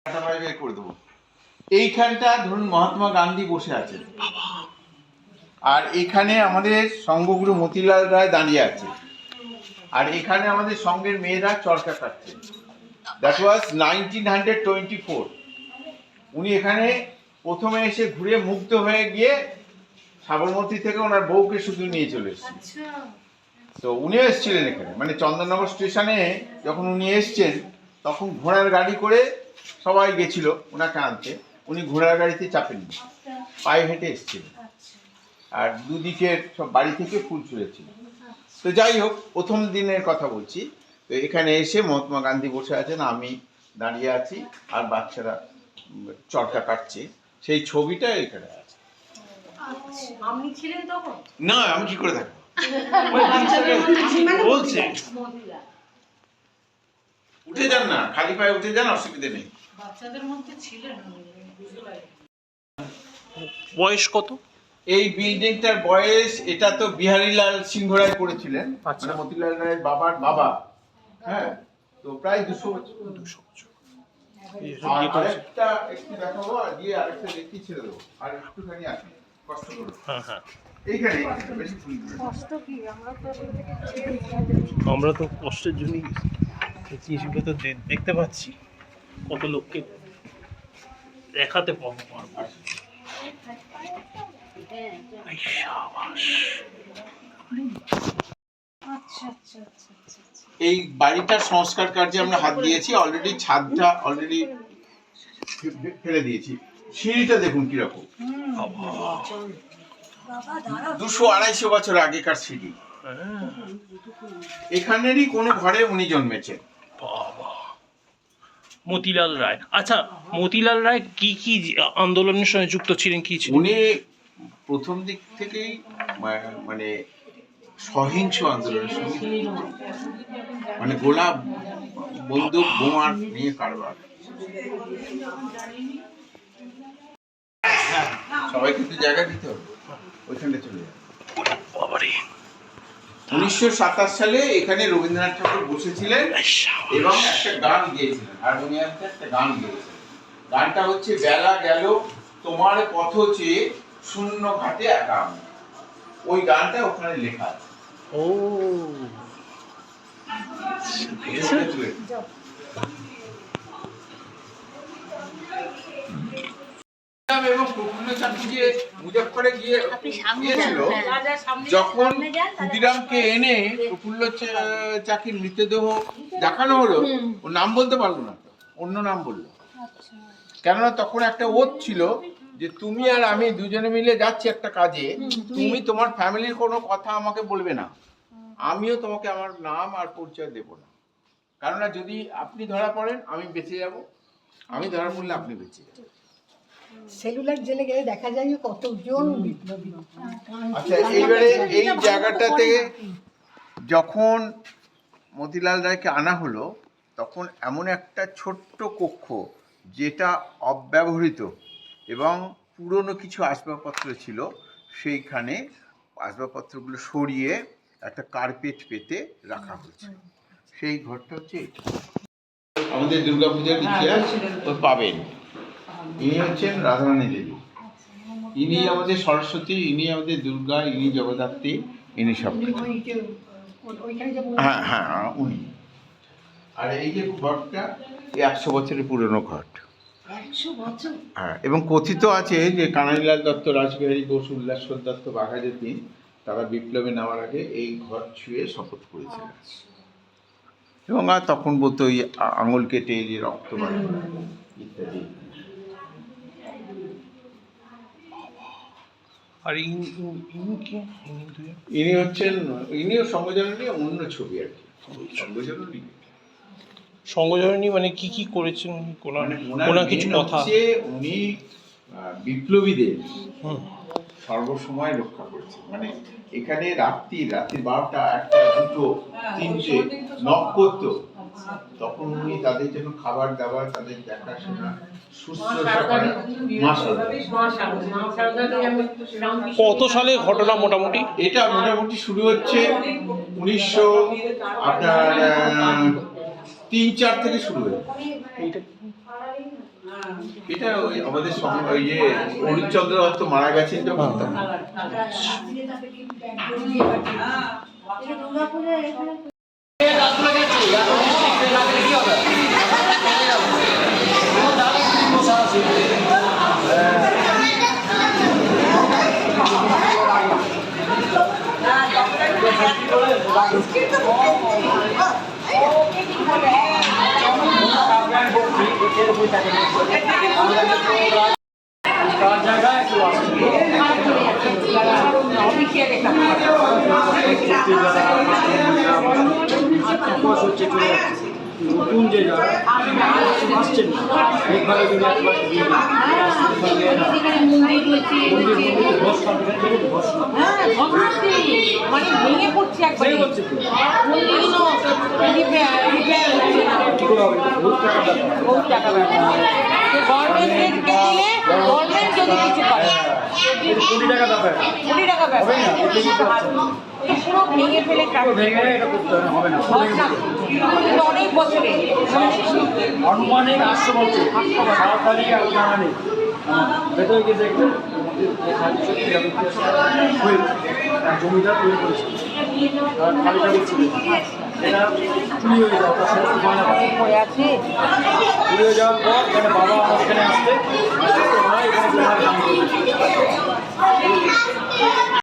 করে দেবো। এইখানটা ধরুন মহাত্মা গান্ধী বসে আছেন, আর এখানে আমাদের সঙ্গগুরু মতিলাল রায় দাঁড়িয়ে আছে, আর এখানে আমাদের সঙ্গের মেয়েরা চরকা কাটছে। That was 1924। উনি এখানে প্রথমে এসে ঘুরে মুগ্ধ হয়ে গিয়ে সাবরমতী থেকে ওনার বউকে শুধু নিয়ে চলে এসেছেন। তো উনিও এসেছিলেন এখানে, মানে চন্দননগর স্টেশনে যখন উনি এসছেন তখন ঘোড়ার গাড়ি করে সবাই গেছিল ওনাকে আনতে। উনি ঘোড়ার গাড়িতে চাপেননি, পায়ে হেঁটে এসেছিলেন, আর দুদিকের সব বাড়ি থেকে ফুল ছুঁড়েছিল। তো যাই হোক, প্রথম দিনের কথা বলছি। তো এখানে এসে মহাত্মা গান্ধী বসে আছেন, আমি দাঁড়িয়ে আছি, আর বাচ্চারা চরকা কাটছে। সেই ছবিটা এখানে আছে। আপনি ছিলেন তখন? না, আমি কি করে থাকবো? বলছে উঠে যান না, খালি পায়ে উঠে যান, অসুবিধা নেই। বাচ্চাদের মধ্যে ছিলেন। বয়স কত? এই বিল্ডিংটার বয়স, এটা তো বিহারীলাল সিংহ রায় করেছিলেন, মানে মতিলাল রায়ের বাবার বাবা। হ্যাঁ, তো প্রায় 200 বছর। আরেকটা একটু দেখাবো, আর দিয়ে আরেকটা দেখি ছেড়ে দেবো। আর একটুখানি আসুন, কষ্ট করো। হ্যাঁ, এইখানে বেশি কষ্ট কি, আমরা তো কষ্টের জন্যই জিনিসগুলো তো দেখতে পাচ্ছি, কত লোককে দেখাতে পারবো। এই বাড়িটার সংস্কার কার্যে আমরা হাত দিয়েছি। অলরেডি ছাদটা অলরেডি ফেলে দিয়েছি। সিঁড়িটা দেখুন কিরকম, 200-250 বছর আগেকার সিঁড়ি। এখানেরই কোনো ঘরে উনি জন্মেছেন। মতিলাল রায়। আচ্ছা, মতিলাল রায় কি কি আন্দোলনের সঙ্গে যুক্ত ছিলেন, কি ছিলেন? উনি প্রথম দিক থেকেই মানে সহিংস আন্দোলনের সঙ্গে, মানে গোলা বন্দুক বোমার নিয়ে কারবার। সবাইকে তো জায়গা দিতে হবে, ওইখানে চলে যাবে। 1927 সালে এখানে রবীন্দ্রনাথ ঠাকুর বসেছিলেন এবং একটা গান গেয়েছিলেন, হারমোনিয়ামে একটা গান গেয়েছিলেন। গানটা হচ্ছে বেলা গেল তোমার পথ চেয়ে শূন্য ঘাটে একা আমি। ওই গানটা ওখানে লেখা আছে। ও, এবং প্রফুল্ল চাকী যে মুজাফফরে গিয়েছিল, যখন ক্ষুদিরামকে এনে প্রফুল্ল চাকীর মৃতদেহ দেখানো হলো, ও নাম বলতে পারলো না, অন্য নাম বললো। কেননা তখন একটা ওথ ছিল যে তুমি আর আমি দুজনে মিলে যাচ্ছি একটা কাজে, তুমি তোমার ফ্যামিলির কোনো কথা আমাকে বলবে না, আমিও তোমাকে আমার নাম আর পরিচয় দেব না। কেননা যদি আপনি ধরা পড়েন আমি বেঁচে যাব, আমি ধরা পড়লে আপনি বেঁচে যাবেন। সেলুলার জেলে গেলে দেখা যায় যে কতজন বিপ্লবী। আচ্ছা, এইবারে এই জায়গাটাতে যখন মতিলাল রায়কে আনা হলো, তখন এমন একটা ছোট্ট কক্ষ যেটা অব্যবহৃত এবং পুরনো কিছু আসবাবপত্র ছিল, সেইখানে আসবাবপত্রগুলো সরিয়ে একটা কার্পেট পেতে রাখা হয়েছে। সেই ঘরটা হচ্ছে এটা। আমাদের দুর্গাপূজার ইতিহাস তো পাবেন। ইনি হচ্ছেন রাধারানী দেবী, ইনি আমাদের সরস্বতী, ইনি আমাদের দুর্গা, ইনি জগদ্ধাত্রী, ইনি সব। হ্যাঁ হ্যাঁ, উনি। আর এই যে ঘরটা, 100 বছরের পুরনো ঘর। হ্যাঁ, এবং কথিত আছে যে কানাইলাল দত্ত, রাসবিহারী ঘোষ, উল্লাসর দত্ত, বাঘাযতীন তারা বিপ্লবে নেওয়ার আগে এই ঘর ছুঁয়ে শপথ করেছিলেন। এবং আর তখন বলতো ওই আঙুল কেটে যে রক্ত বাড়ে ইত্যাদি। আর ইনি হচ্ছেন, ইনিও সংগঠনের অন্য ছবি আর কি। সংগঠনী মানে কি কি করেছেন, ওনার কিছু কথা? উনি বিপ্লবীদের সর্বসময় রক্ষা করেছেন। মানে এখানে রাত্রি 12টা, 1টা, 2টো, 3টে নক করতো, তখন উনি তাদের জন্য খাবার দাবার, তাদের দেখাশোনা, শুশ্রূষা করেন। কত সালে ঘটনা মোটামুটি? এটা মোটামুটি শুরু হচ্ছে 1903-4 থেকে শুরু হয়েছে। এটা ওই আমাদের ওই যে হরিশ্চন্দ্র দত্ত মারা গেছেন যখন তখন। নতুন যে যারা আসছেন একবারে যদি একবার মানে ভেঙে পড়ছে একবারে বহুত টাকা গভর্নমেন্ট দিলে গভর্নমেন্ট যদি কিছু করে কোটি টাকা ব্যাপার কোটি টাকা ব্যাপার পুরো ভেঙে ফেলে ভেঙে এটা করতে হবে না কিন্তু অনেক বছরে অনুমানিক 800 বছর সরকারি অনুমানিক ভেতরে গিয়ে দেখবেন জমিদার তৈরি করেছে খালিটা করছিল এটা চুরি হয়ে যাওয়া তার সমস্ত গয়না হয়ে আছে চুরি হয়ে যাওয়ার পর মানে বাবা আমার এখানে আসতে এখানে